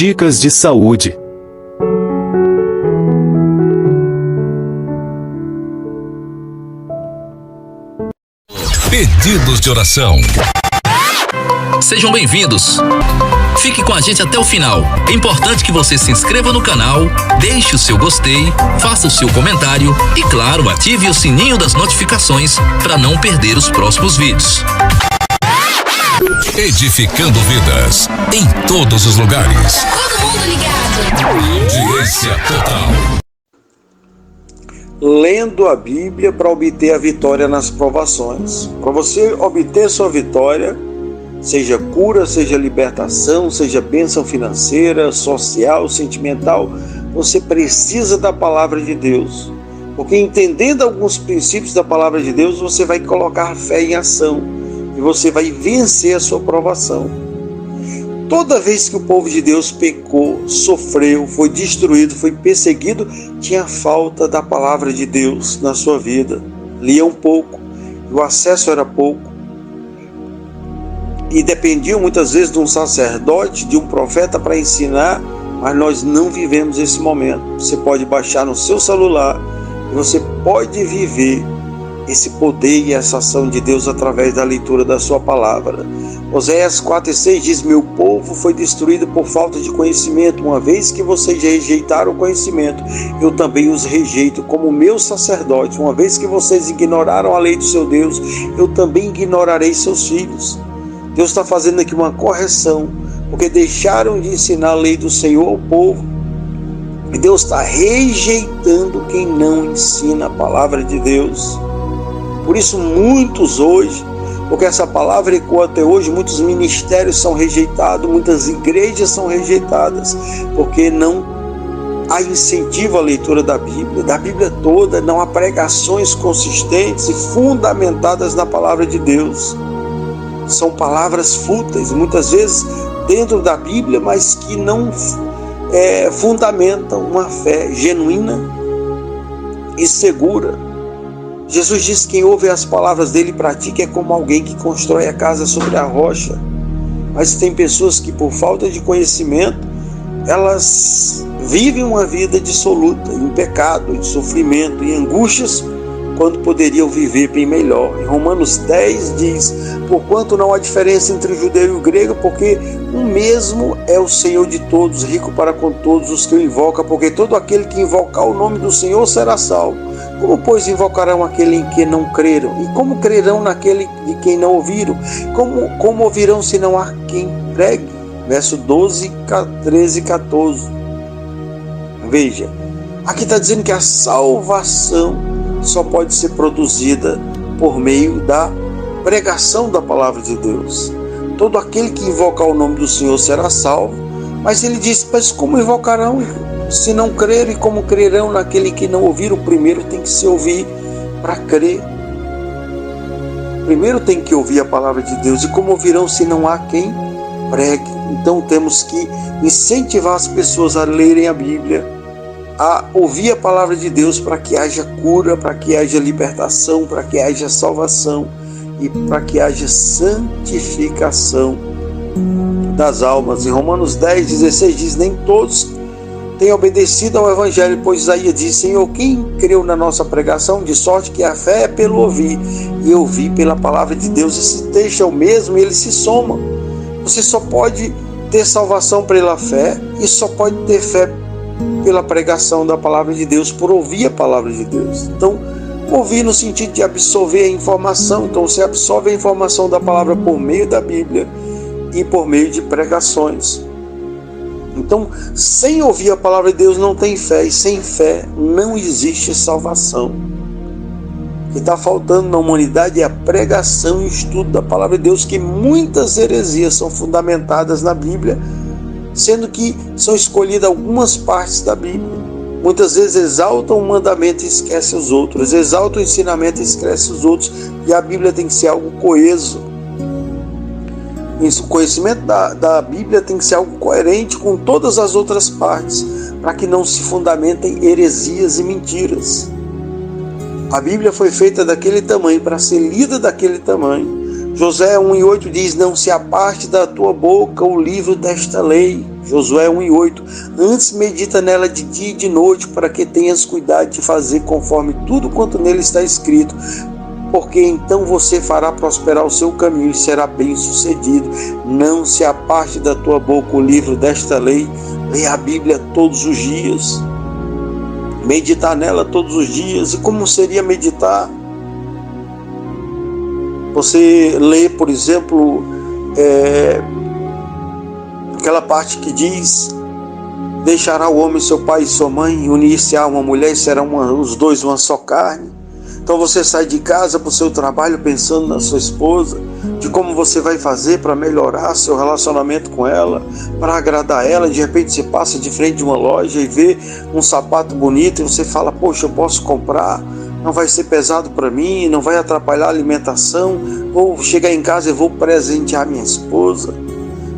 Dicas de saúde. Pedidos de oração. Sejam bem-vindos. Fique com a gente até o final. É importante que você se inscreva no canal, deixe o seu gostei, faça o seu comentário e, claro, ative o sininho das notificações para não perder os próximos vídeos. Edificando vidas em todos os lugares. Todo mundo ligado. Audiência total. Lendo a Bíblia para obter a vitória nas provações. Para você obter sua vitória, seja cura, seja libertação, seja bênção financeira, social, sentimental, você precisa da palavra de Deus. Porque entendendo alguns princípios da palavra de Deus, você vai colocar fé em ação e você vai vencer a sua provação. Toda vez que o povo de Deus pecou, sofreu, foi destruído, foi perseguido, tinha falta da palavra de Deus na sua vida. Liam pouco, o acesso era pouco. E dependiam muitas vezes de um sacerdote, de um profeta para ensinar, mas nós não vivemos esse momento. Você pode baixar no seu celular e você pode viver esse poder e essa ação de Deus através da leitura da sua palavra. Oséias 4:6 diz: meu povo foi destruído por falta de conhecimento. Uma vez que vocês rejeitaram o conhecimento, eu também os rejeito como meu sacerdote. Uma vez que vocês ignoraram a lei do seu Deus, eu também ignorarei seus filhos. Deus está fazendo aqui uma correção, porque deixaram de ensinar a lei do Senhor ao povo. E Deus está rejeitando quem não ensina a palavra de Deus. Por isso muitos hoje, porque essa palavra ecoa até hoje, muitos ministérios são rejeitados, muitas igrejas são rejeitadas, porque não há incentivo à leitura da Bíblia toda, não há pregações consistentes e fundamentadas na palavra de Deus. São palavras fúteis, muitas vezes dentro da Bíblia, mas que não fundamentam uma fé genuína e segura. Jesus diz que quem ouve as palavras dele e pratica é como alguém que constrói a casa sobre a rocha. Mas tem pessoas que, por falta de conhecimento, elas vivem uma vida dissoluta, em pecado, em sofrimento, em angústias, quando poderiam viver bem melhor. Em Romanos 10 diz: porquanto não há diferença entre o judeu e o grego, porque o mesmo é o Senhor de todos, rico para com todos os que o invocam, porque todo aquele que invocar o nome do Senhor será salvo. Como, pois, invocarão aquele em que não creram? E como crerão naquele de quem não ouviram? Como ouvirão se não há quem pregue? Verso 12, 13 e 14. Veja, aqui está dizendo que a salvação só pode ser produzida por meio da pregação da palavra de Deus. Todo aquele que invocar o nome do Senhor será salvo. Mas ele diz: mas como invocarão se não creram? E como crerão naquele que não ouviram? Primeiro tem que se ouvir para crer. Primeiro tem que ouvir a palavra de Deus. E como ouvirão se não há quem pregue? Então temos que incentivar as pessoas a lerem a Bíblia, a ouvir a palavra de Deus, para que haja cura, para que haja libertação, para que haja salvação e para que haja santificação das almas. Em Romanos 10:16 diz: nem todos têm obedecido ao Evangelho, pois Isaías diz: Senhor, quem creu na nossa pregação? De sorte que a fé é pelo ouvir, e ouvir pela palavra de Deus. Esse texto é o mesmo e ele se soma. Você só pode ter salvação pela fé e só pode ter fé pela pregação da palavra de Deus, por ouvir a palavra de Deus. Então, ouvir no sentido de absorver a informação. Então, você absorve a informação da palavra por meio da Bíblia e por meio de pregações. Então, sem ouvir a palavra de Deus não tem fé, e sem fé não existe salvação. O que está faltando na humanidade é a pregação e o estudo da palavra de Deus, que muitas heresias são fundamentadas na Bíblia, sendo que são escolhidas algumas partes da Bíblia. Muitas vezes exaltam um mandamento e esquecem os outros, exaltam o ensinamento e esquecem os outros, e a Bíblia tem que ser algo coeso. O conhecimento da Bíblia tem que ser algo coerente com todas as outras partes, para que não se fundamentem heresias e mentiras. A Bíblia foi feita daquele tamanho, para ser lida daquele tamanho, Josué 1:8 diz: não se aparte da tua boca o livro desta lei. Josué 1:8. Antes medita nela de dia e de noite, para que tenhas cuidado de fazer conforme tudo quanto nele está escrito, porque então você fará prosperar o seu caminho e será bem sucedido. Não se aparte da tua boca o livro desta lei. Leia a Bíblia todos os dias, meditar nela todos os dias. E como seria meditar? Você lê, por exemplo, aquela parte que diz: deixará o homem seu pai e sua mãe, unir-se a uma mulher e serão os dois uma só carne. Então você sai de casa para o seu trabalho pensando na sua esposa, de como você vai fazer para melhorar seu relacionamento com ela, para agradar ela. De repente você passa de frente de uma loja e vê um sapato bonito e você fala: poxa, eu posso comprar, não vai ser pesado para mim, não vai atrapalhar a alimentação, vou chegar em casa e vou presentear minha esposa.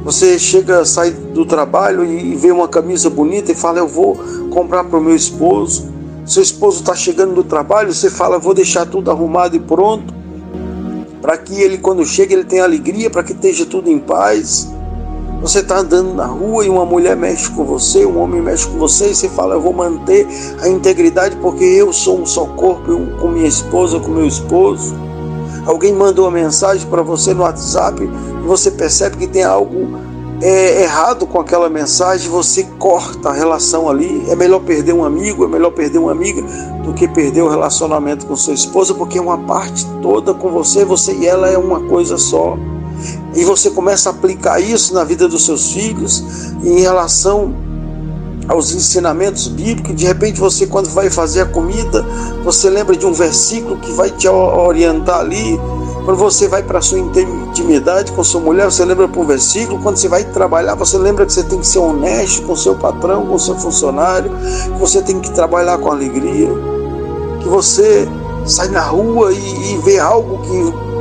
Você sai do trabalho e vê uma camisa bonita e fala: eu vou comprar para o meu esposo. Seu esposo está chegando do trabalho, você fala: vou deixar tudo arrumado e pronto, para que ele, quando chega, ele tenha alegria, para que esteja tudo em paz. Você está andando na rua e uma mulher mexe com você, um homem mexe com você, e você fala: eu vou manter a integridade, porque eu sou um só corpo, eu, com minha esposa, com meu esposo. Alguém mandou uma mensagem para você no WhatsApp e você percebe que tem algo errado com aquela mensagem, você corta a relação ali. É melhor perder um amigo, é melhor perder uma amiga do que perder o relacionamento com sua esposa, porque é uma parte toda com você e ela é uma coisa só. E você começa a aplicar isso na vida dos seus filhos, em relação aos ensinamentos bíblicos. De repente você, quando vai fazer a comida, você lembra de um versículo que vai te orientar ali. Quando você vai para a sua intimidade com sua mulher, você lembra para um versículo. Quando você vai trabalhar, você lembra que você tem que ser honesto com seu patrão, com seu funcionário, que você tem que trabalhar com alegria, que você sai na rua e vê algo que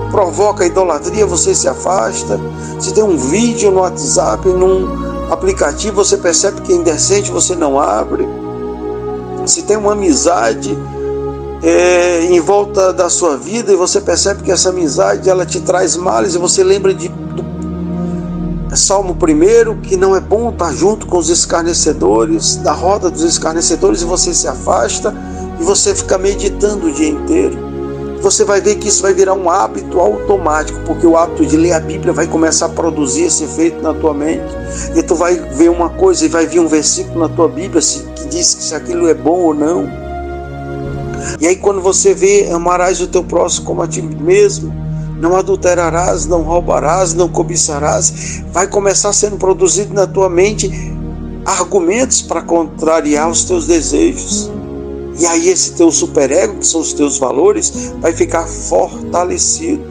provoca idolatria, você se afasta. Se tem um vídeo no WhatsApp, num aplicativo, você percebe que é indecente, você não abre. Se tem uma amizade em volta da sua vida e você percebe que essa amizade ela te traz males, e você lembra do Salmo 1, que não é bom estar junto com os escarnecedores, da roda dos escarnecedores, e você se afasta e você fica meditando o dia inteiro. Você vai ver que isso vai virar um hábito automático, porque o hábito de ler a Bíblia vai começar a produzir esse efeito na tua mente, e tu vai ver uma coisa e vai vir um versículo na tua Bíblia que diz que se aquilo é bom ou não. E aí quando você vê: amarás o teu próximo como a ti mesmo, não adulterarás, não roubarás, não cobiçarás, vai começar sendo produzido na tua mente argumentos para contrariar os teus desejos. E aí esse teu superego, que são os teus valores, vai ficar fortalecido.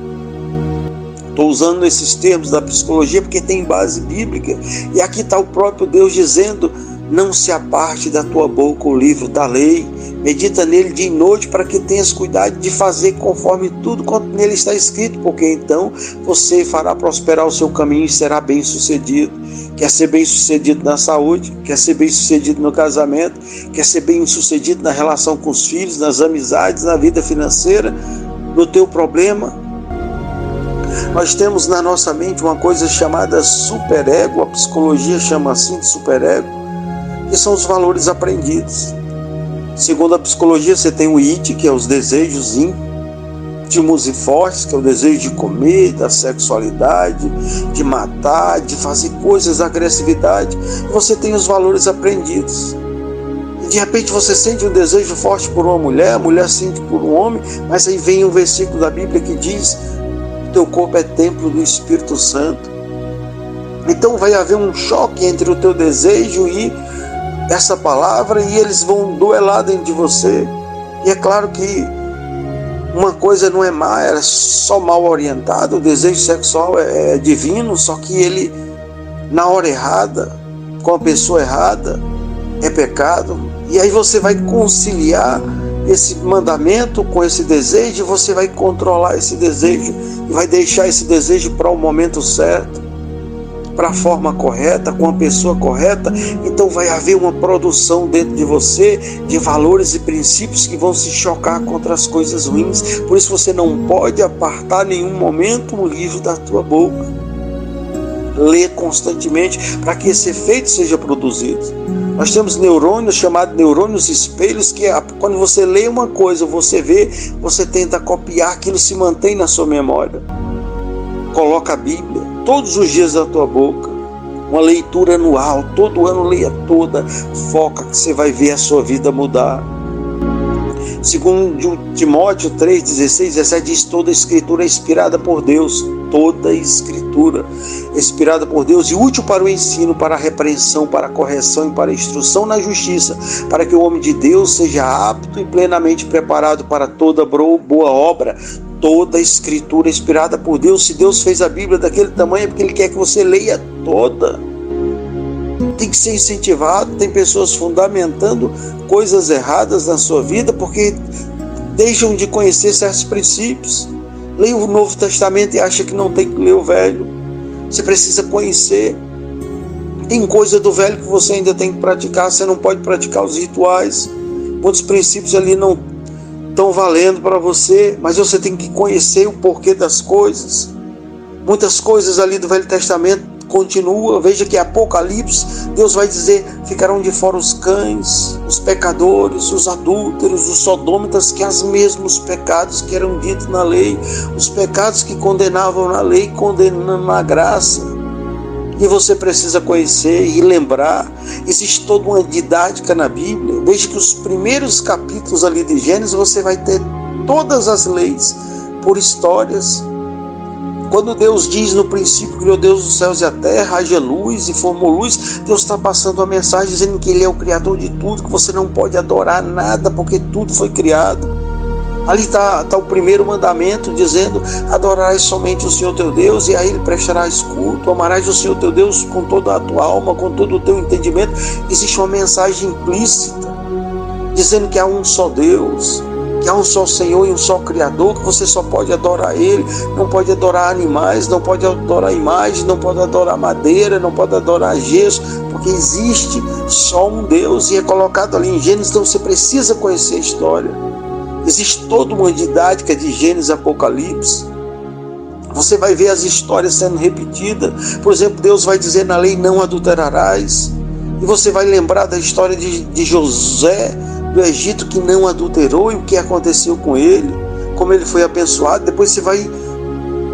Estou usando esses termos da psicologia porque tem base bíblica. E aqui está o próprio Deus dizendo: não se aparte da tua boca o livro da lei, medita nele dia e noite, para que tenhas cuidado de fazer conforme tudo quanto nele está escrito, porque então você fará prosperar o seu caminho e será bem sucedido. Quer ser bem sucedido na saúde, quer ser bem sucedido no casamento, quer ser bem sucedido na relação com os filhos, nas amizades, na vida financeira, no teu problema. Nós temos na nossa mente uma coisa chamada superego, a psicologia chama assim de superego, que são os valores aprendidos. Segundo a psicologia, você tem o id, que é os desejos íntimos e fortes, que é o desejo de comer, da sexualidade, de matar, de fazer coisas, da agressividade. E você tem os valores aprendidos. E de repente você sente um desejo forte por uma mulher, a mulher sente por um homem, mas aí vem um versículo da Bíblia que diz: o teu corpo é templo do Espírito Santo. Então vai haver um choque entre o teu desejo e essa palavra, e eles vão duelar dentro de você. E é claro que uma coisa não é má, é só mal orientado. O desejo sexual é divino, só que ele, na hora errada, com a pessoa errada, é pecado. E aí você vai conciliar esse mandamento com esse desejo, e você vai controlar esse desejo e vai deixar esse desejo para o momento certo. para a forma correta, com a pessoa correta, então vai haver uma produção dentro de você de valores e princípios que vão se chocar contra as coisas ruins. Por isso você não pode apartar em nenhum momento o livro da tua boca. Lê constantemente para que esse efeito seja produzido. Nós temos neurônios chamados neurônios espelhos, que quando você lê uma coisa, você vê, você tenta copiar, aquilo se mantém na sua memória. Coloca a Bíblia todos os dias na tua boca, uma leitura anual, todo ano leia toda, foca que você vai ver a sua vida mudar. Segundo Timóteo 3, 16, 17 diz: toda a escritura é inspirada por Deus, toda a escritura é inspirada por Deus e útil para o ensino, para a repreensão, para a correção e para a instrução na justiça, para que o homem de Deus seja apto e plenamente preparado para toda boa obra. Toda a escritura é inspirada por Deus. Se Deus fez a Bíblia daquele tamanho, é porque Ele quer que você leia toda. Tem que ser incentivado. Tem pessoas fundamentando coisas erradas na sua vida porque deixam de conhecer certos princípios. Leia o Novo Testamento e acha que não tem que ler o Velho. Você precisa conhecer. Tem coisa do Velho que você ainda tem que praticar. Você não pode praticar os rituais. Muitos princípios ali não estão valendo para você, mas você tem que conhecer o porquê das coisas. Muitas coisas ali do Velho Testamento continuam. Veja que Apocalipse, Deus vai dizer: ficarão de fora os cães, os pecadores, os adúlteros, os sodômitas, que os mesmos pecados que eram ditos na lei, os pecados que condenavam na lei, condenando na graça. E você precisa conhecer e lembrar. Existe toda uma didática na Bíblia. Veja que os primeiros capítulos ali de Gênesis, você vai ter todas as leis por histórias. Quando Deus diz: no princípio criou Deus os céus e a terra, haja luz e formou luz, Deus está passando uma mensagem dizendo que Ele é o Criador de tudo, que você não pode adorar nada porque tudo foi criado. Ali está o primeiro mandamento dizendo: adorarás somente o Senhor teu Deus e a Ele prestarás culto, amarás o Senhor teu Deus com toda a tua alma, com todo o teu entendimento. Existe uma mensagem implícita dizendo que há um só Deus, que há um só Senhor e um só Criador, que você só pode adorar Ele, não pode adorar animais, não pode adorar imagens, não pode adorar madeira, não pode adorar gesso, porque existe só um Deus e é colocado ali em Gênesis. Então você precisa conhecer a história. Existe toda uma didática de Gênesis e Apocalipse. Você vai ver as histórias sendo repetidas. Por exemplo, Deus vai dizer na lei: não adulterarás. E você vai lembrar da história de José do Egito, que não adulterou, e o que aconteceu com ele, como ele foi abençoado. Depois você vai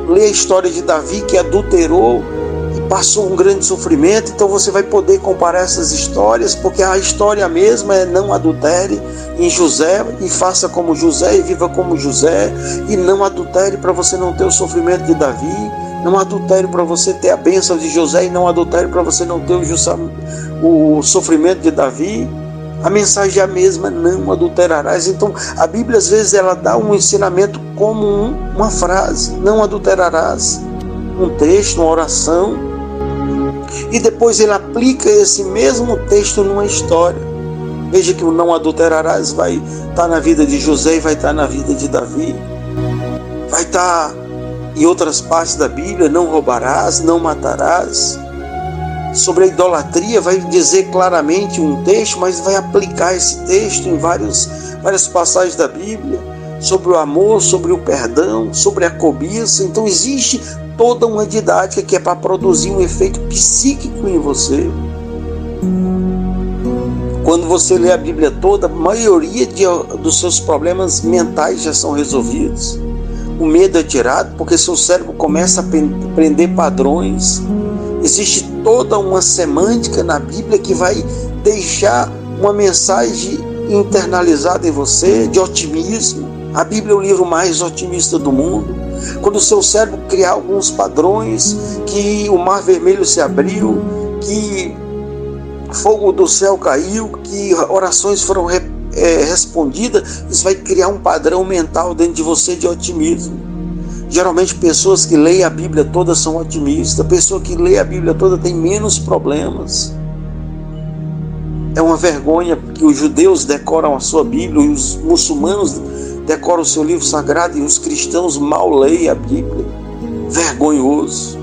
ler a história de Davi, que adulterou e passou um grande sofrimento. Então você vai poder comparar essas histórias, porque a história mesma é: não adultere em José e faça como José e viva como José, e não adultere para você não ter o sofrimento de Davi, não adultere para você ter a bênção de José e não adultere para você não ter o sofrimento de Davi. A mensagem é a mesma: não adulterarás. Então a Bíblia às vezes ela dá um ensinamento como uma frase: não adulterarás, um texto, uma oração, e depois ele aplica esse mesmo texto numa história. Veja que o não adulterarás vai estar na vida de José e vai estar na vida de Davi. Vai estar em outras partes da Bíblia: não roubarás, não matarás. Sobre a idolatria vai dizer claramente um texto, mas vai aplicar esse texto em várias passagens da Bíblia. Sobre o amor, sobre o perdão, sobre a cobiça. Então existe toda uma didática que é para produzir um efeito psíquico em você. Quando você lê a Bíblia toda, a maioria dos seus problemas mentais já são resolvidos. O medo é tirado porque seu cérebro começa a aprender padrões. Existe toda uma semântica na Bíblia que vai deixar uma mensagem internalizada em você de otimismo. A Bíblia é o livro mais otimista do mundo. Quando o seu cérebro criar alguns padrões, que o mar vermelho se abriu, que fogo do céu caiu, que orações foram respondidas, isso vai criar um padrão mental dentro de você de otimismo. Geralmente pessoas que leem a Bíblia toda são otimistas. A pessoa que lê a Bíblia toda tem menos problemas. É uma vergonha que os judeus decoram a sua Bíblia e os muçulmanos decoram o seu livro sagrado e os cristãos mal leem a Bíblia. Vergonhoso.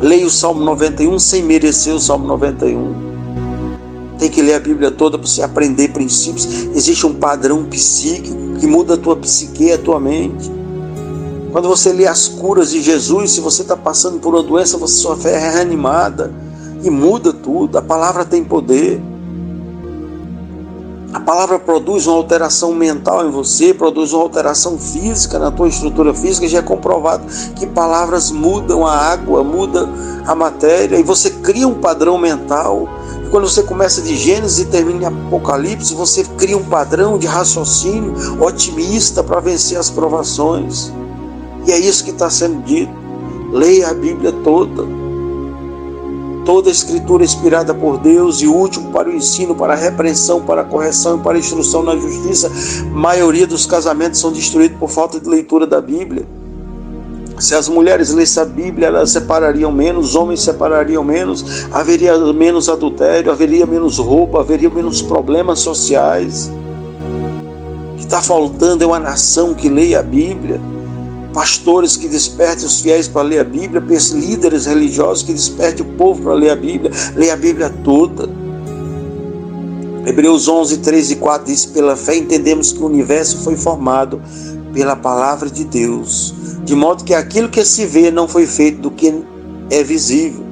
Leia o Salmo 91 sem merecer o Salmo 91. Tem que ler a Bíblia toda para você aprender princípios. Existe um padrão psíquico que muda a tua psique, a tua mente. Quando você lê as curas de Jesus, se você está passando por uma doença, sua fé é reanimada e muda tudo. A palavra tem poder. A palavra produz uma alteração mental em você, produz uma alteração física na tua estrutura física. Já é comprovado que palavras mudam a água, mudam a matéria, e você cria um padrão mental. E quando você começa de Gênesis e termina em Apocalipse, você cria um padrão de raciocínio otimista para vencer as provações. E é isso que está sendo dito. Leia a Bíblia toda. Toda a escritura inspirada por Deus e útil para o ensino, para a repreensão, para a correção e para a instrução na justiça. A maioria dos casamentos são destruídos por falta de leitura da Bíblia. Se as mulheres lessem a Bíblia, elas separariam menos, os homens separariam menos, haveria menos adultério, haveria menos roubo, haveria menos problemas sociais. O que está faltando é uma nação que leia a Bíblia. Pastores que despertem os fiéis para ler a Bíblia, líderes religiosos que despertem o povo para ler a Bíblia toda. Hebreus 11, 3 e 4 diz: pela fé entendemos que o universo foi formado pela palavra de Deus, de modo que aquilo que se vê não foi feito do que é visível.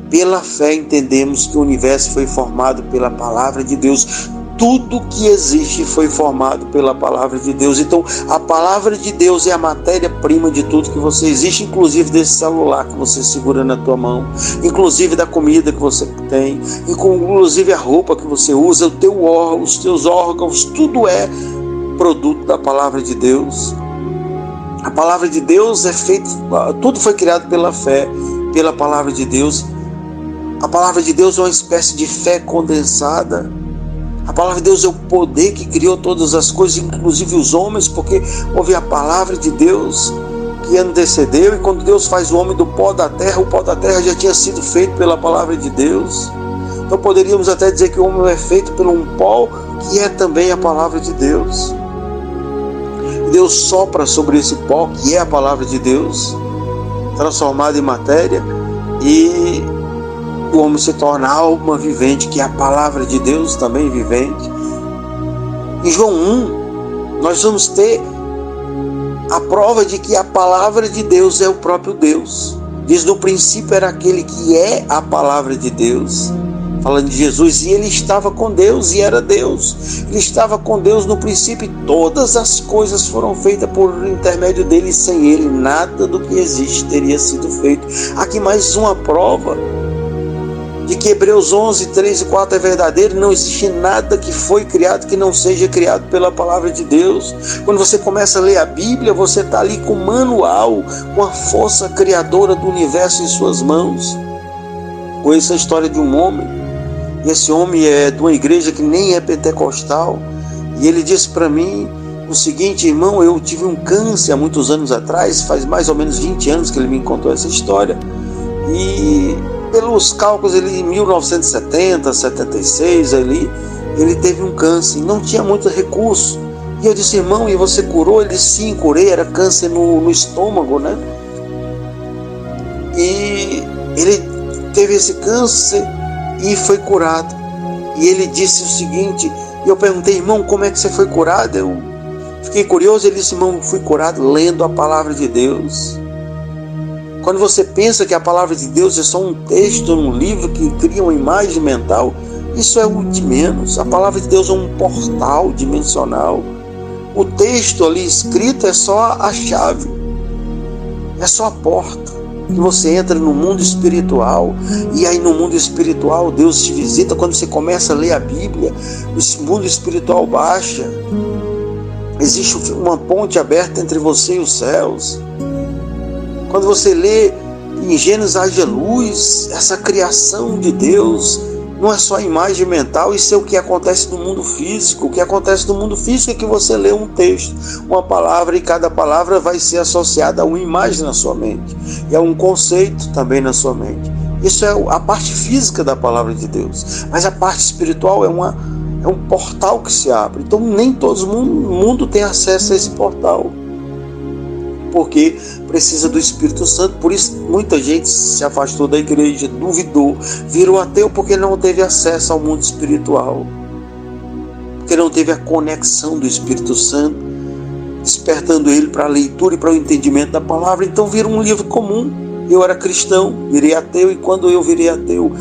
Pela fé entendemos que o universo foi formado pela palavra de Deus. Tudo que existe foi formado pela palavra de Deus. Então, a palavra de Deus é a matéria-prima de tudo que você existe, inclusive desse celular que você segura na tua mão, inclusive da comida que você tem, inclusive a roupa que você usa, os teus órgãos, tudo é produto da palavra de Deus. A palavra de Deus é feita, tudo foi criado pela fé, pela palavra de Deus. A palavra de Deus é uma espécie de fé condensada. A palavra de Deus é o poder que criou todas as coisas, inclusive os homens, porque houve a palavra de Deus que antecedeu, e quando Deus faz o homem do pó da terra, o pó da terra já tinha sido feito pela palavra de Deus. Então poderíamos até dizer que o homem é feito por um pó que é também a palavra de Deus. Deus sopra sobre esse pó, que é a palavra de Deus, transformado em matéria, e o homem se torna alma vivente, que é a palavra de Deus também vivente. Em João 1, nós vamos ter a prova de que a palavra de Deus é o próprio Deus. Diz: no princípio era aquele que é a palavra de Deus. Falando de Jesus, e ele estava com Deus e era Deus. Ele estava com Deus no princípio, e todas as coisas foram feitas por intermédio dele, e sem ele nada do que existe teria sido feito. Aqui mais uma prova de que Hebreus 11, 3 e 4 é verdadeiro. Não existe nada que foi criado que não seja criado pela palavra de Deus. Quando você começa a ler a Bíblia, você está ali com o manual, com a força criadora do universo em suas mãos. Conheço a história de um homem. Esse homem é de uma igreja que nem é pentecostal, e ele disse para mim o seguinte: irmão, eu tive um câncer há muitos anos atrás, faz mais ou menos 20 anos que ele me contou essa história, e pelos cálculos, ele em 1970, 76, ele teve um câncer, não tinha muito recurso. E eu disse: irmão, e você curou? Ele disse: sim, curei, era câncer no estômago, né? E ele teve esse câncer e foi curado. E ele disse o seguinte, e eu perguntei: irmão, como é que você foi curado? Eu fiquei curioso. Ele disse: irmão, fui curado lendo a palavra de Deus. Quando você pensa que a palavra de Deus é só um texto, um livro que cria uma imagem mental, isso é o de menos. A palavra de Deus é um portal dimensional. O texto ali escrito é só a chave, é só a porta que você entra no mundo espiritual. E aí no mundo espiritual Deus te visita. Quando você começa a ler a Bíblia, esse mundo espiritual baixa. Existe uma ponte aberta entre você e os céus. Quando você lê em Gênesis haja luz, essa criação de Deus não é só imagem mental, isso é o que acontece no mundo físico. O que acontece no mundo físico é que você lê um texto, uma palavra, e cada palavra vai ser associada a uma imagem na sua mente, e a um conceito também na sua mente. Isso é a parte física da palavra de Deus. Mas a parte espiritual é um portal que se abre. Então nem todo mundo tem acesso a esse portal. porque precisa do Espírito Santo. Por isso muita gente se afastou da igreja, duvidou, virou ateu porque não teve acesso ao mundo espiritual, porque não teve a conexão do Espírito Santo, despertando ele para a leitura e para o entendimento da palavra. Então virou um livro comum. Eu era cristão, virei ateu, e quando eu virei ateu,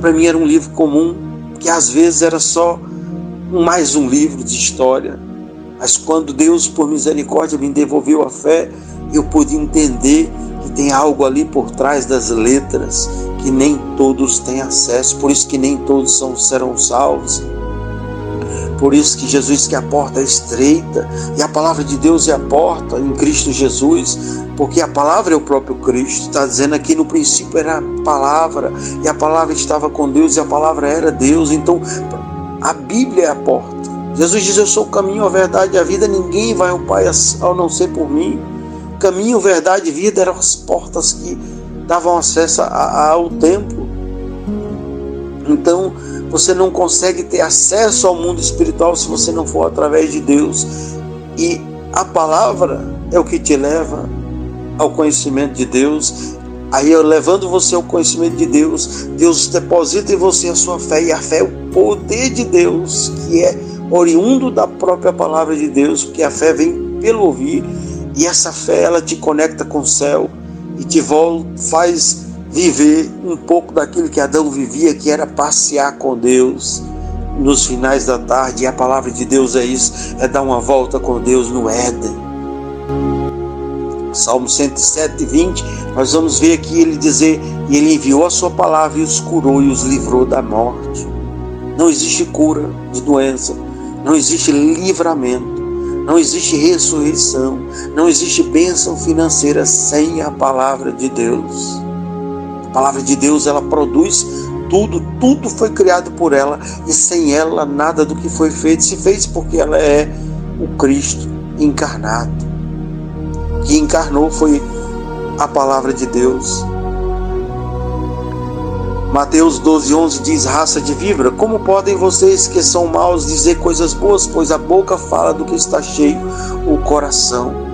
para mim era um livro comum, que às vezes era só mais um livro de história. Mas quando Deus, por misericórdia, me devolveu a fé, eu pude entender que tem algo ali por trás das letras, que nem todos têm acesso, por isso que nem todos serão salvos. Por isso que Jesus diz que a porta é estreita, e a palavra de Deus é a porta em Cristo Jesus, porque a palavra é o próprio Cristo. Está dizendo aqui: no princípio era a palavra, e a palavra estava com Deus, e a palavra era Deus. Então a Bíblia é a porta. Jesus diz: eu sou o caminho, a verdade e a vida, ninguém vai ao Pai ao não ser por mim. Caminho, verdade e vida eram as portas que davam acesso ao templo. Então você não consegue ter acesso ao mundo espiritual se você não for através de Deus. E a palavra é o que te leva ao conhecimento de Deus. Aí, levando você ao conhecimento de Deus, Deus deposita em você a sua fé. E a fé é o poder de Deus, que é oriundo da própria palavra de Deus, porque a fé vem pelo ouvir. E essa fé, ela te conecta com o céu e te faz viver um pouco daquilo que Adão vivia, que era passear com Deus nos finais da tarde. E a palavra de Deus é isso, é dar uma volta com Deus no Éden. Salmo 107, 20, nós vamos ver aqui ele dizer: e ele enviou a sua palavra e os curou e os livrou da morte. Não existe cura de doença, não existe livramento, não existe ressurreição, não existe bênção financeira sem a palavra de Deus. A palavra de Deus, ela produz tudo foi criado por ela, e sem ela nada do que foi feito se fez, porque ela é o Cristo encarnado. Que encarnou foi a palavra de Deus. Mateus 12:11 diz: raça de víbora, como podem vocês que são maus dizer coisas boas? Pois a boca fala do que está cheio o coração.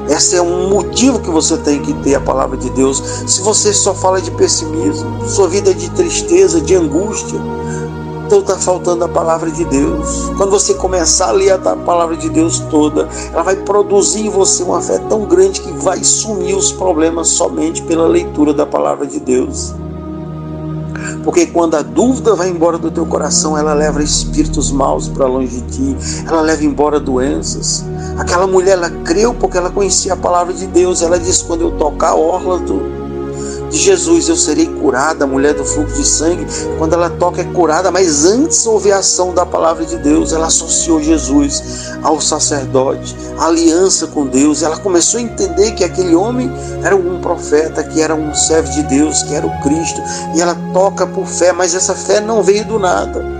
Esse é um motivo que você tem que ter a palavra de Deus. Se você só fala de pessimismo, sua vida é de tristeza, de angústia, então está faltando a palavra de Deus. Quando você começar a ler a palavra de Deus toda, ela vai produzir em você uma fé tão grande que vai sumir os problemas somente pela leitura da palavra de Deus. Porque quando a dúvida vai embora do teu coração, ela leva espíritos maus para longe de ti, ela leva embora doenças. Aquela mulher, ela creu porque ela conhecia a palavra de Deus. Ela disse: quando eu tocar a orla de Jesus, eu serei curada. A mulher do fluxo de sangue, quando ela toca, é curada. Mas antes houve a ação da palavra de Deus. Ela associou Jesus ao sacerdote, a aliança com Deus. Ela começou a entender que aquele homem era um profeta, que era um servo de Deus, que era o Cristo. E ela toca por fé, mas essa fé não veio do nada.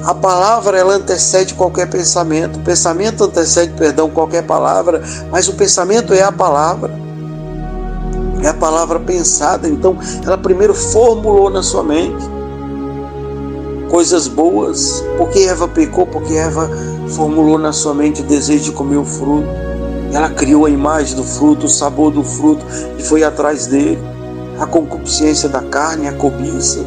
A palavra, ela antecede qualquer pensamento. O pensamento antecede, qualquer palavra. Mas o pensamento é a palavra. É a palavra pensada. Então ela primeiro formulou na sua mente coisas boas. Porque Eva pecou? Porque Eva formulou na sua mente o desejo de comer o fruto. Ela criou a imagem do fruto, o sabor do fruto, e foi atrás dele. A concupiscência da carne, a cobiça.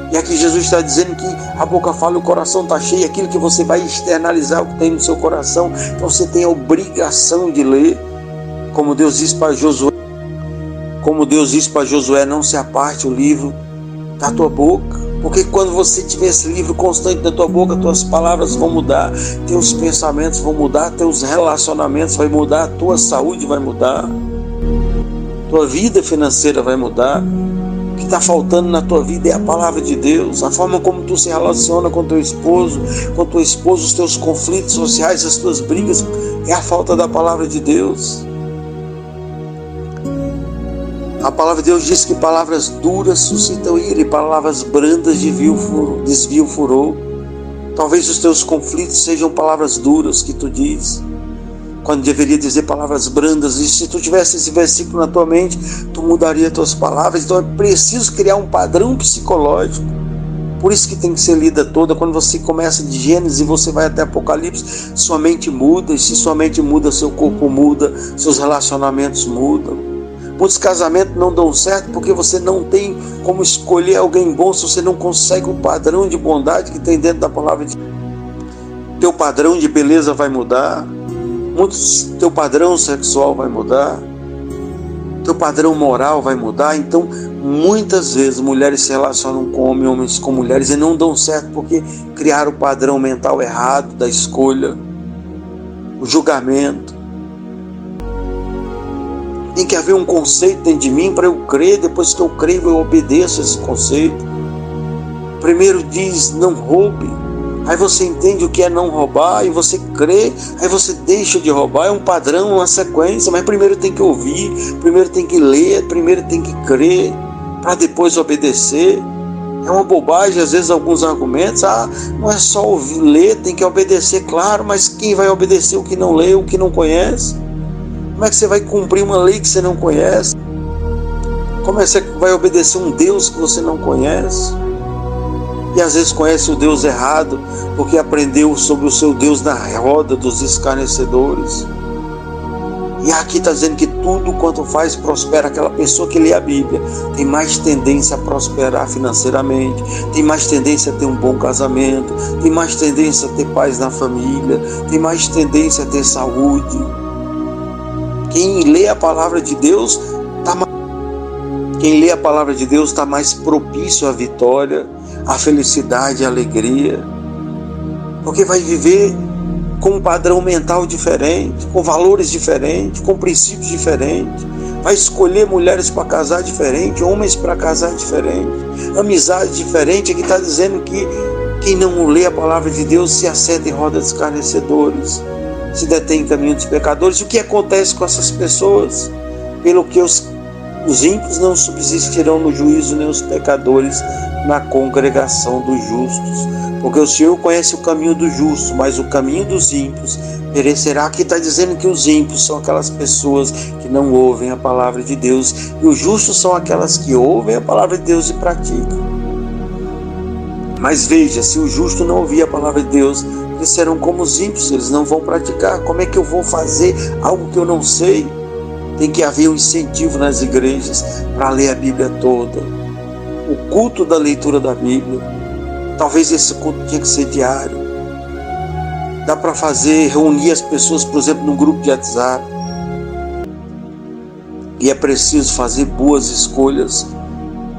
E aqui Jesus está dizendo que a boca fala e o coração está cheio. Aquilo que você vai externalizar, o que tem no seu coração. Então você tem a obrigação de ler, como Deus disse para Josué. Não se aparte o livro da tua boca. Porque quando você tiver esse livro constante na tua boca, tuas palavras vão mudar, teus pensamentos vão mudar, teus relacionamentos vão mudar, a tua saúde vai mudar, tua vida financeira vai mudar. O que está faltando na tua vida é a palavra de Deus. A forma como tu se relaciona com teu esposo, com tua esposa, os teus conflitos sociais, as tuas brigas, é a falta da palavra de Deus. A palavra de Deus diz que palavras duras suscitam ira e palavras brandas desviam o furor. Talvez os teus conflitos sejam palavras duras que tu diz, quando deveria dizer palavras brandas. E se tu tivesse esse versículo na tua mente, tu mudaria tuas palavras. Então é preciso criar um padrão psicológico Por isso que tem que ser lida toda. Quando você começa de Gênesis e você vai até Apocalipse, sua mente muda, e se sua mente muda, seu corpo muda, seus relacionamentos mudam. Muitos casamentos não dão certo porque você não tem como escolher alguém bom se você não consegue o padrão de bondade que tem dentro da palavra de Deus. Teu padrão de beleza vai mudar, teu padrão sexual vai mudar, teu padrão moral vai mudar. Então, muitas vezes mulheres se relacionam com homens, homens com mulheres, e não dão certo porque criaram o padrão mental errado da escolha, o julgamento. Tem que haver um conceito dentro de mim para eu crer. Depois que eu creio, eu obedeço esse conceito. Primeiro diz, não roube. Aí você entende o que é não roubar, e você crê, aí você deixa de roubar. É um padrão, uma sequência, mas primeiro tem que ouvir, primeiro tem que ler, primeiro tem que crer, para depois obedecer. É uma bobagem, às vezes, alguns argumentos. Não é só ouvir, ler, tem que obedecer, claro, mas quem vai obedecer o que não lê, o que não conhece? Como é que você vai cumprir uma lei que você não conhece? Como é que você vai obedecer um Deus que você não conhece? E às vezes conhece o Deus errado, porque aprendeu sobre o seu Deus na roda dos escarnecedores. E aqui está dizendo que tudo quanto faz prospera. Aquela pessoa que lê a Bíblia tem mais tendência a prosperar financeiramente, tem mais tendência a ter um bom casamento, tem mais tendência a ter paz na família, tem mais tendência a ter saúde. Quem lê a palavra de Deus está mais propício à vitória, à felicidade, à alegria, porque vai viver com um padrão mental diferente, com valores diferentes, com princípios diferentes, vai escolher mulheres para casar diferente, homens para casar diferente, amizade diferente. Aqui está dizendo que quem não lê a palavra de Deus se assenta em roda de escarnecedores, se detém em caminho dos pecadores. O que acontece com essas pessoas? Pelo que os ímpios não subsistirão no juízo, nem os pecadores na congregação dos justos. Porque o Senhor conhece o caminho dos justos, mas o caminho dos ímpios perecerá. Aqui está dizendo que os ímpios são aquelas pessoas que não ouvem a palavra de Deus, e os justos são aquelas que ouvem a palavra de Deus e praticam. Mas veja, se o justo não ouvir a palavra de Deus, eles serão como os ímpios, eles não vão praticar. Como é que eu vou fazer algo que eu não sei? Tem que haver um incentivo nas igrejas para ler a Bíblia toda. O culto da leitura da Bíblia. Talvez esse culto tinha que ser diário. Dá para reunir as pessoas, por exemplo, num grupo de WhatsApp. E é preciso fazer boas escolhas.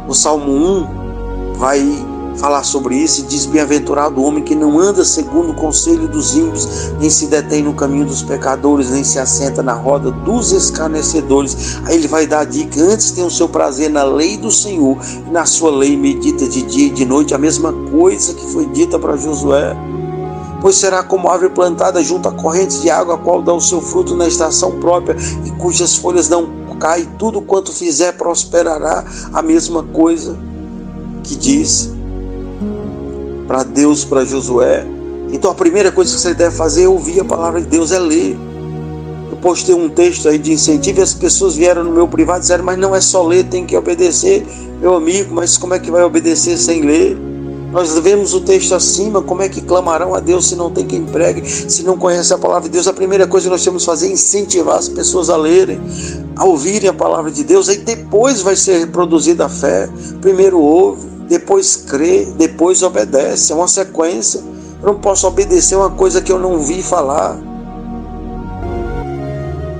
O Salmo 1 vai falar sobre isso e diz: bem-aventurado o homem que não anda segundo o conselho dos ímpios, nem se detém no caminho dos pecadores, nem se assenta na roda dos escarnecedores. Aí ele vai dar a dica: antes tem o seu prazer na lei do Senhor, e na sua lei medita de dia e de noite. A mesma coisa que foi dita para Josué. Pois será como árvore plantada junto a correntes de água, a qual dá o seu fruto na estação própria, e cujas folhas não caem, tudo quanto fizer prosperará. A mesma coisa que diz para Deus, para Josué. Então a primeira coisa que você deve fazer é ouvir a palavra de Deus, é ler. Eu postei um texto aí de incentivo e as pessoas vieram no meu privado e disseram: mas não é só ler, tem que obedecer. Meu amigo, mas como é que vai obedecer sem ler? Nós vemos o texto acima: como é que clamarão a Deus se não tem quem pregue, se não conhece a palavra de Deus? A primeira coisa que nós temos que fazer é incentivar as pessoas a lerem, a ouvirem a palavra de Deus. Aí depois vai ser reproduzida a fé. Primeiro ouve, depois crê, depois obedece. É uma sequência. Eu não posso obedecer uma coisa que eu não vi falar.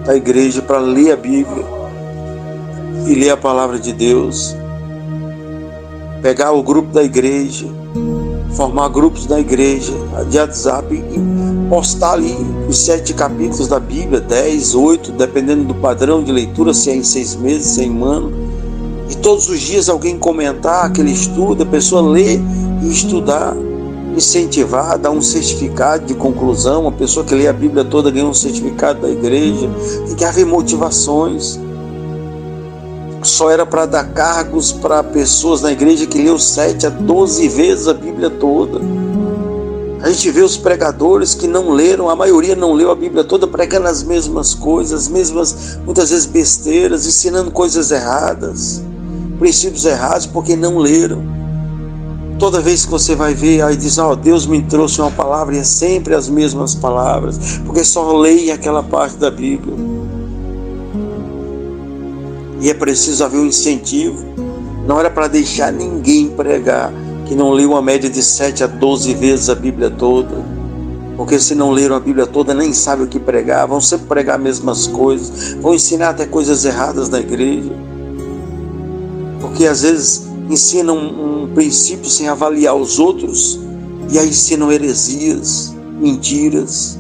Da igreja para ler a Bíblia e ler a palavra de Deus. Pegar o grupo da igreja, formar grupos da igreja de WhatsApp e postar ali os 7 capítulos da Bíblia, 10, 8, dependendo do padrão de leitura, se é em 6 meses, se é em um ano. E todos os dias alguém comentar aquele estudo, a pessoa ler e estudar, incentivar, dar um certificado de conclusão. A pessoa que lê a Bíblia toda ganha um certificado da igreja. Tem que haver motivações. Só era para dar cargos para pessoas na igreja que leu 7 a 12 vezes a Bíblia toda. A gente vê os pregadores que não leram, a maioria não leu a Bíblia toda, pregando as mesmas coisas, as mesmas, muitas vezes besteiras, ensinando coisas erradas, princípios errados, porque não leram. Toda vez que você vai ver, aí diz, Deus me trouxe uma palavra, e é sempre as mesmas palavras, porque só leem aquela parte da Bíblia. E é preciso haver um incentivo. Não era para deixar ninguém pregar que não leu uma média de 7 a 12 vezes a Bíblia toda. Porque se não leram a Bíblia toda, nem sabem o que pregar, vão sempre pregar as mesmas coisas, vão ensinar até coisas erradas na igreja. Porque às vezes ensinam um princípio sem avaliar os outros, e aí ensinam heresias, mentiras.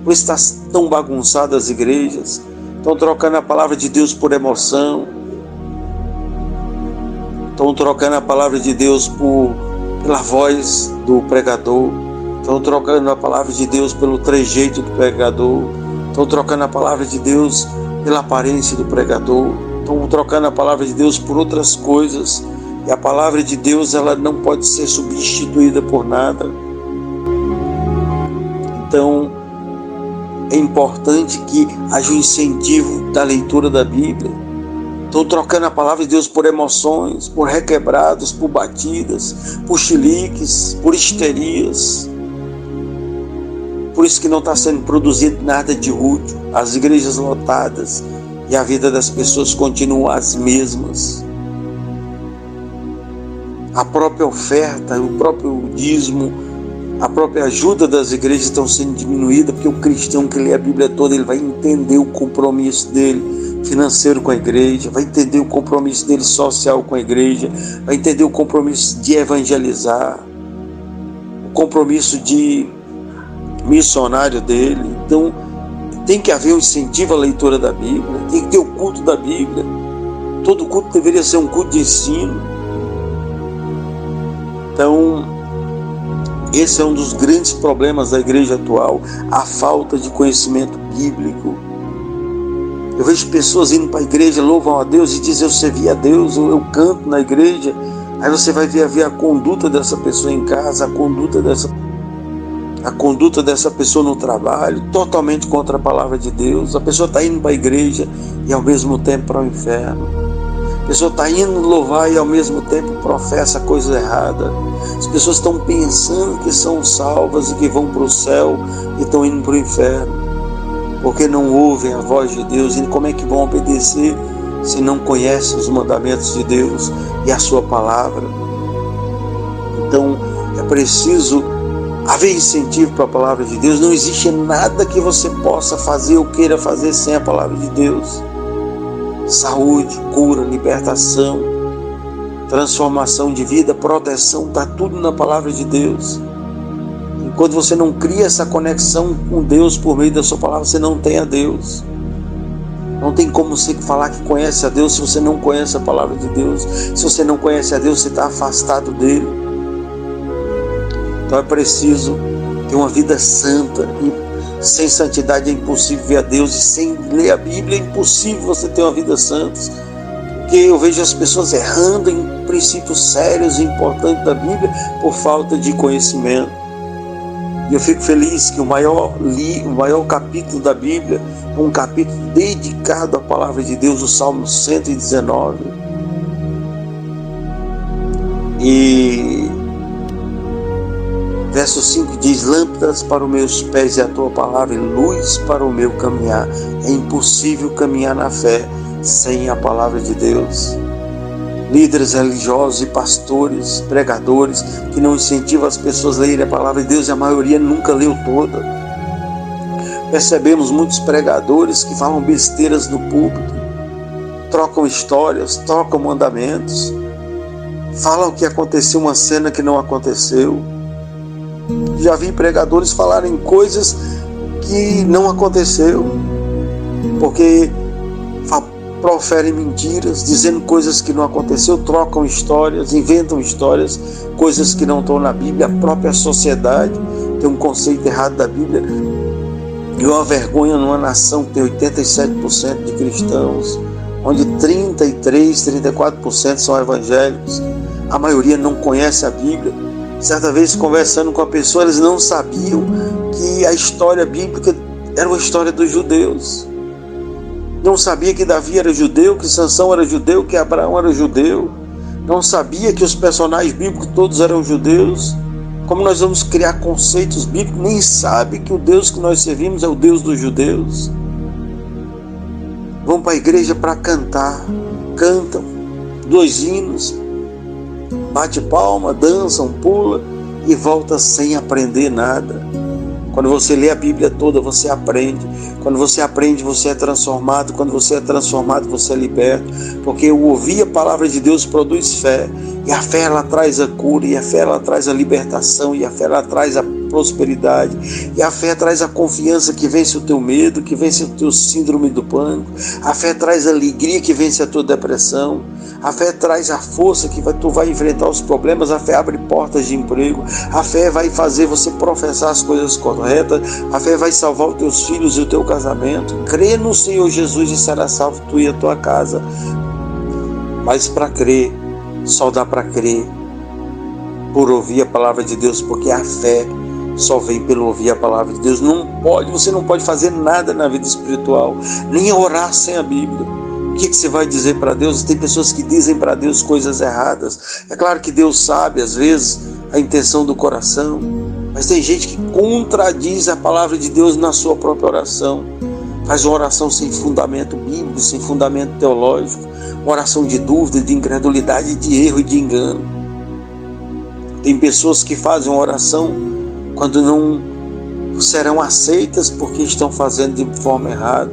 Por isso está tão bagunçadas as igrejas, estão trocando a palavra de Deus por emoção, estão trocando a palavra de Deus pela voz do pregador, estão trocando a palavra de Deus pelo trejeito do pregador, estão trocando a palavra de Deus pela aparência do pregador, estão trocando a palavra de Deus por outras coisas. E a palavra de Deus, ela não pode ser substituída por nada. Então, é importante que haja um incentivo da leitura da Bíblia. Estão trocando a palavra de Deus por emoções, por requebrados, por batidas, por chiliques, por histerias. Por isso que não está sendo produzido nada de útil. As igrejas lotadas e a vida das pessoas continuam as mesmas. A própria oferta, o próprio dízimo, a própria ajuda das igrejas estão sendo diminuída, porque o cristão que lê a Bíblia toda, ele vai entender o compromisso dele financeiro com a igreja, vai entender o compromisso dele social com a igreja, vai entender o compromisso de evangelizar, o compromisso de missionário dele. Então, tem que haver um incentivo à leitura da Bíblia, tem que ter o culto da Bíblia. Todo culto deveria ser um culto de ensino. Então, esse é um dos grandes problemas da igreja atual, a falta de conhecimento bíblico. Eu vejo pessoas indo para a igreja, louvam a Deus e dizem, eu servi a Deus, eu canto na igreja. Aí você vai ver a conduta dessa pessoa em casa, a conduta dessa pessoa no trabalho, totalmente contra a palavra de Deus. A pessoa está indo para a igreja e ao mesmo tempo para o inferno. A pessoa está indo louvar e ao mesmo tempo professa coisa errada. As pessoas estão pensando que são salvas e que vão para o céu e estão indo para o inferno, porque não ouvem a voz de Deus. E como é que vão obedecer se não conhecem os mandamentos de Deus e a sua palavra? Então é preciso haver incentivo para a palavra de Deus. Não existe nada que você possa fazer ou queira fazer sem a palavra de Deus. Saúde, cura, libertação, transformação de vida, proteção, está tudo na palavra de Deus. Enquanto você não cria essa conexão com Deus por meio da sua palavra, você não tem a Deus. Não tem como você falar que conhece a Deus se você não conhece a palavra de Deus. Se você não conhece a Deus, você está afastado dele. Então é preciso ter uma vida santa. E sem santidade é impossível ver a Deus, e sem ler a Bíblia é impossível você ter uma vida santa. Porque eu vejo as pessoas errando em princípios sérios e importantes da Bíblia por falta de conhecimento. E eu fico feliz que o maior capítulo da Bíblia é um capítulo dedicado à palavra de Deus, o Salmo 119. E verso 5 diz, lâmpadas para os meus pés é a tua palavra e luz para o meu caminhar. É impossível caminhar na fé sem a palavra de Deus. Líderes religiosos e pastores, pregadores, que não incentivam as pessoas a lerem a palavra de Deus, e a maioria nunca leu toda. Percebemos muitos pregadores que falam besteiras no púlpito, trocam histórias, trocam mandamentos, falam que aconteceu uma cena que não aconteceu. Já vi pregadores falarem coisas que não aconteceu, porque proferem mentiras, dizendo coisas que não aconteceu, trocam histórias, inventam histórias, coisas que não estão na Bíblia. A própria sociedade tem um conceito errado da Bíblia. E uma vergonha numa nação que tem 87% de cristãos, onde 34% são evangélicos. A maioria não conhece a Bíblia. Certa vez, conversando com a pessoa, eles não sabiam que a história bíblica era uma história dos judeus. Não sabia que Davi era judeu, que Sansão era judeu, que Abraão era judeu. Não sabia que os personagens bíblicos todos eram judeus? Como nós vamos criar conceitos bíblicos? Nem sabe que o Deus que nós servimos é o Deus dos judeus. Vão para a igreja para cantar, cantam 2 hinos, bate palma, dançam, pula e volta sem aprender nada. Quando você lê a Bíblia toda, você aprende. Quando você aprende, você é transformado. Quando você é transformado, você é liberto. Porque o ouvir a palavra de Deus produz fé. E a fé, ela traz a cura. E a fé, ela traz a libertação. E a fé, ela traz a prosperidade. E a fé traz a confiança que vence o teu medo, que vence o teu síndrome do pânico. A fé traz a alegria que vence a tua depressão. A fé traz a força que tu vai enfrentar os problemas. A fé abre portas de emprego. A fé vai fazer você professar as coisas corretas. A fé vai salvar os teus filhos e o teu casamento. Crê no Senhor Jesus e será salvo tu e a tua casa. Mas para crer, só dá para crer por ouvir a palavra de Deus, porque a fé só vem pelo ouvir a palavra de Deus. Você não pode fazer nada na vida espiritual, nem orar sem a Bíblia. O que você vai dizer para Deus? Tem pessoas que dizem para Deus coisas erradas. É claro que Deus sabe, às vezes, a intenção do coração, mas tem gente que contradiz a palavra de Deus na sua própria oração. Faz uma oração sem fundamento bíblico, sem fundamento teológico, uma oração de dúvida, de incredulidade, de erro e de engano. Tem pessoas que fazem uma oração quando não serão aceitas porque estão fazendo de forma errada.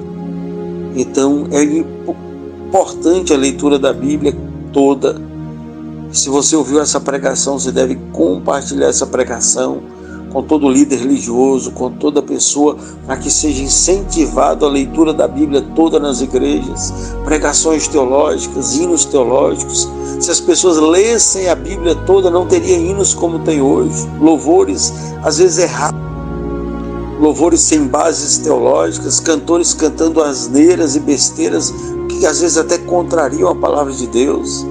Então é importante a leitura da Bíblia toda. Se você ouviu essa pregação, você deve compartilhar essa pregação com todo líder religioso, com toda pessoa, para que seja incentivado a leitura da Bíblia toda nas igrejas, pregações teológicas, hinos teológicos. Se as pessoas lessem a Bíblia toda, não teria hinos como tem hoje, louvores às vezes errados, louvores sem bases teológicas, cantores cantando asneiras e besteiras que às vezes até contrariam a palavra de Deus.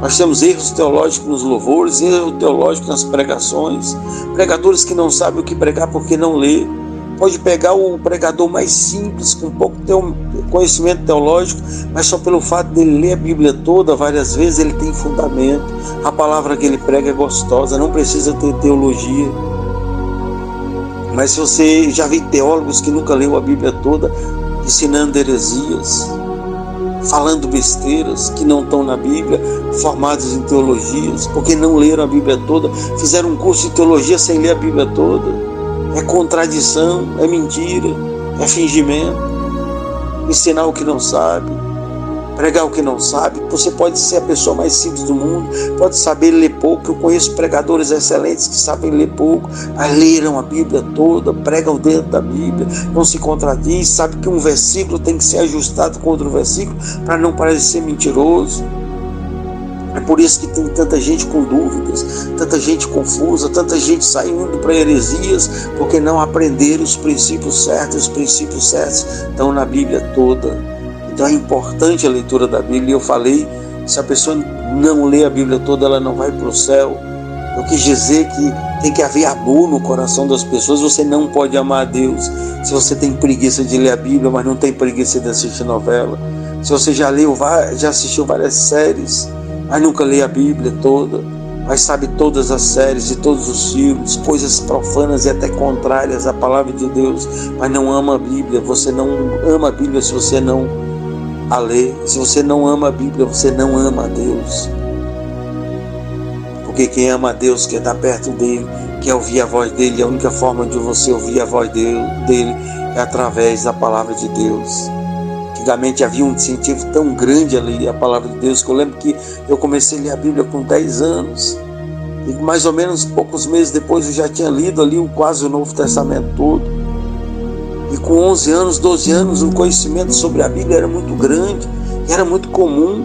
Nós temos erros teológicos nos louvores, erros teológicos nas pregações, pregadores que não sabem o que pregar porque não lê. Pode pegar o pregador mais simples, com pouco conhecimento teológico, mas só pelo fato dele ler a Bíblia toda, várias vezes, ele tem fundamento. A palavra que ele prega é gostosa, não precisa ter teologia. Mas se você já viu teólogos que nunca leu a Bíblia toda, ensinando heresias, falando besteiras que não estão na Bíblia, formados em teologias, porque não leram a Bíblia toda, fizeram um curso de teologia sem ler a Bíblia toda. É contradição, é mentira, é fingimento, ensinar o que não sabe, pregar o que não sabe. Você pode ser a pessoa mais simples do mundo, pode saber ler pouco. Eu conheço pregadores excelentes que sabem ler pouco, mas leram a Bíblia toda, pregam dentro da Bíblia, não se contradiz, sabe que um versículo tem que ser ajustado com outro versículo para não parecer mentiroso. É por isso que tem tanta gente com dúvidas, tanta gente confusa, tanta gente saindo para heresias, porque não aprenderam os princípios certos. Os princípios certos estão na Bíblia toda. Então é importante a leitura da Bíblia. Eu falei, se a pessoa não lê a Bíblia toda, ela não vai para o céu. Eu quis dizer que tem que haver amor no coração das pessoas. Você não pode amar a Deus se você tem preguiça de ler a Bíblia, mas não tem preguiça de assistir novela. Se você já assistiu várias séries, mas nunca lê a Bíblia toda, mas sabe todas as séries e todos os filmes, coisas profanas e até contrárias à palavra de Deus, mas não ama a Bíblia. Você não ama a Bíblia se você não a lê. Se você não ama a Bíblia, você não ama a Deus. Porque quem ama a Deus quer estar perto dele, quer ouvir a voz dele. A única forma de você ouvir a voz dele é através da palavra de Deus. Antigamente havia um incentivo tão grande a ler a palavra de Deus, que eu lembro que eu comecei a ler a Bíblia com 10 anos, e mais ou menos poucos meses depois eu já tinha lido ali quase o Novo Testamento todo. E com 11 anos, 12 anos, o conhecimento sobre a Bíblia era muito grande, e era muito comum.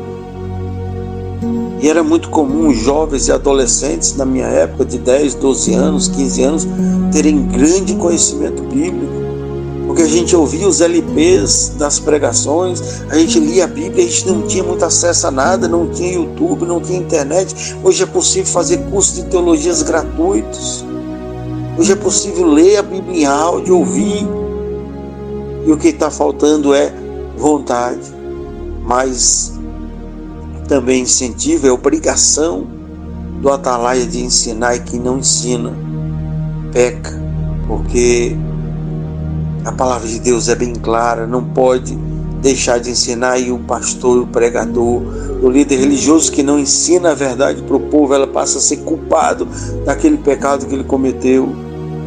E era muito comum jovens e adolescentes na minha época, de 10, 12 anos, 15 anos, terem grande conhecimento bíblico. Porque a gente ouvia os LPs das pregações, a gente lia a Bíblia, a gente não tinha muito acesso a nada, não tinha YouTube, não tinha internet. Hoje é possível fazer cursos de teologias gratuitos. Hoje é possível ler a Bíblia em áudio, ouvir. E o que está faltando é vontade. Mas também incentiva, é obrigação do atalaia de ensinar, e quem não ensina peca, porque a palavra de Deus é bem clara, não pode deixar de ensinar. E o pastor, o pregador, o líder religioso que não ensina a verdade para o povo, ela passa a ser culpado daquele pecado que ele cometeu,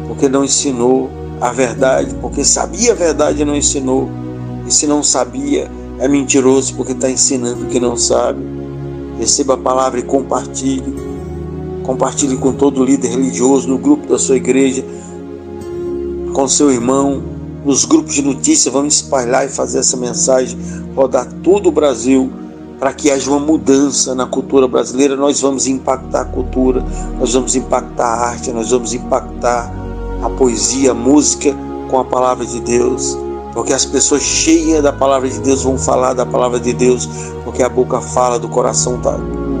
porque não ensinou a verdade, porque sabia a verdade e não ensinou. E se não sabia, é mentiroso, porque está ensinando o que não sabe. Receba a palavra e compartilhe. Compartilhe com todo líder religioso, no grupo da sua igreja, com seu irmão, nos grupos de notícias. Vamos espalhar e fazer essa mensagem rodar todo o Brasil, para que haja uma mudança na cultura brasileira. Nós vamos impactar a cultura, nós vamos impactar a arte, nós vamos impactar a poesia, a música com a palavra de Deus, porque as pessoas cheias da palavra de Deus vão falar da palavra de Deus, porque a boca fala do coração,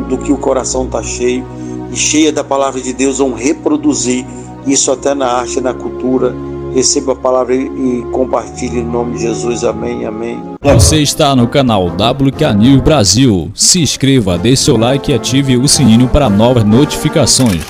do que o coração está cheio, e cheia da palavra de Deus vão reproduzir isso até na arte e na cultura. Receba a palavra e compartilhe em nome de Jesus. Amém, amém. Você está no canal WK News Brasil. Se inscreva, deixe seu like e ative o sininho para novas notificações.